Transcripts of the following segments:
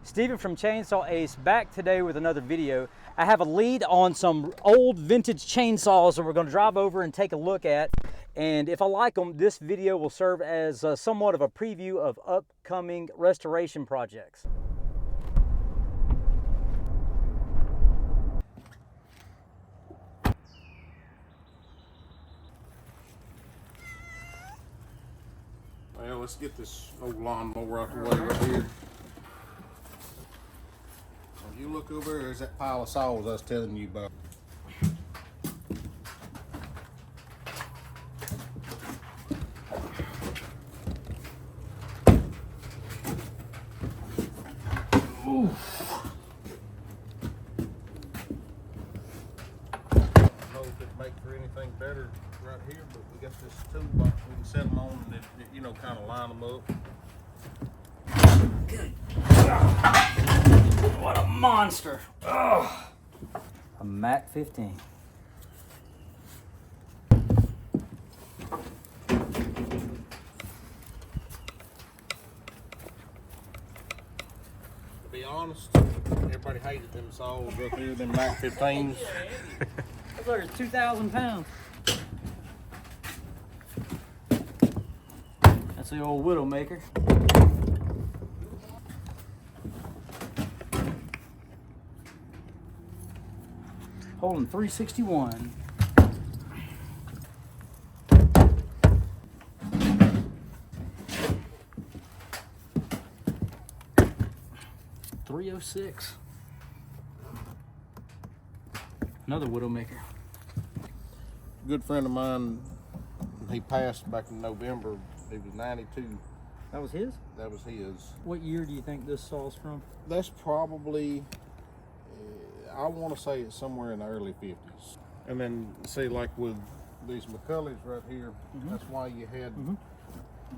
Stephen from Chainsaw Ace back today with another video. I have a lead on some old vintage chainsaws that we're going to drive over and take a look at. And if I like them, this video will serve as somewhat of a preview of upcoming restoration projects. Well, let's get this old lawnmower out the way right here. If you look over there, there's that pile of saws I was telling you about. Oof. I don't know if it'd make for anything better right here, but we got this toolbox we can set them on and it, you know, kind of line them up. Good God. What a monster. Ugh. A Mac 15. To be honest, everybody hated them saws up here, them Mac 15s. Those are 2,000 pounds. That's the old Widowmaker. Holding 361. .306. Another Widowmaker. Good friend of mine, he passed back in November. He was 92. That was his? That was his. What year do you think this saw's from? That's probably, I want to say it's somewhere in the early 50s. And then see, like with these McCulleys right here, that's why you had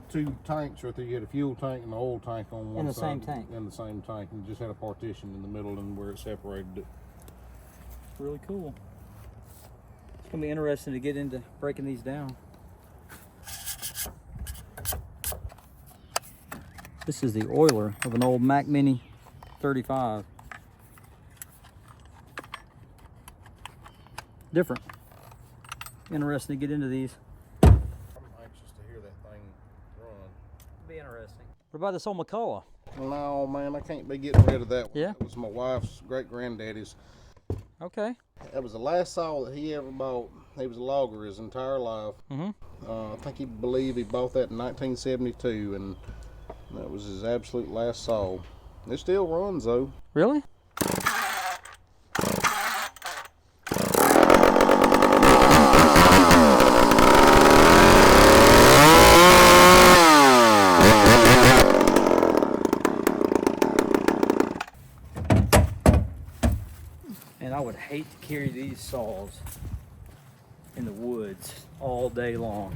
two tanks right there. You had a fuel tank and an oil tank on one side. In the same tank. In the same tank, and just had a partition in the middle and where it separated it. Really cool. It's gonna be interesting to get into breaking these down. This is the oiler of an old Mac Mini 35. Different. Interesting to get into these. I'm anxious to hear that thing run. It'll be interesting. What about this old McCullough? No, man, I can't be getting rid of that one. Yeah? It was my wife's great-granddaddy's. Okay. That was the last saw that he ever bought. He was a logger his entire life. I think he believed he bought that in 1972, and that was his absolute last saw. It still runs, though. Really? And I would hate to carry these saws in the woods all day long.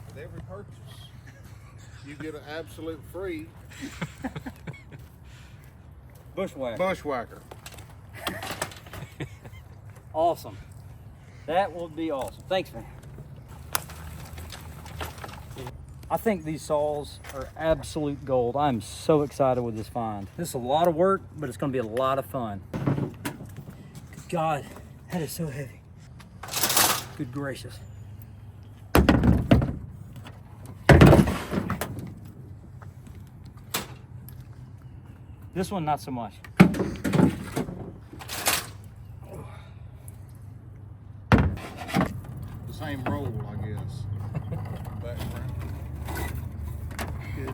With every purchase, you get an absolute free bushwhacker. Awesome. That will be awesome. Thanks, man. I think these saws are absolute gold. I'm so excited with this find. This is a lot of work, but it's going to be a lot of fun. Good God, that is so heavy. Good gracious. This one, not so much. The same roll, I guess. Background. Good.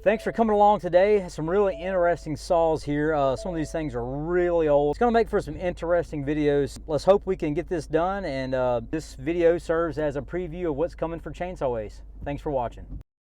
Thanks for coming along today. Some really interesting saws here. Some of these things are really old. It's going to make for some interesting videos. Let's hope we can get this done, and this video serves as a preview of what's coming for Chainsaw Ace. Thanks for watching.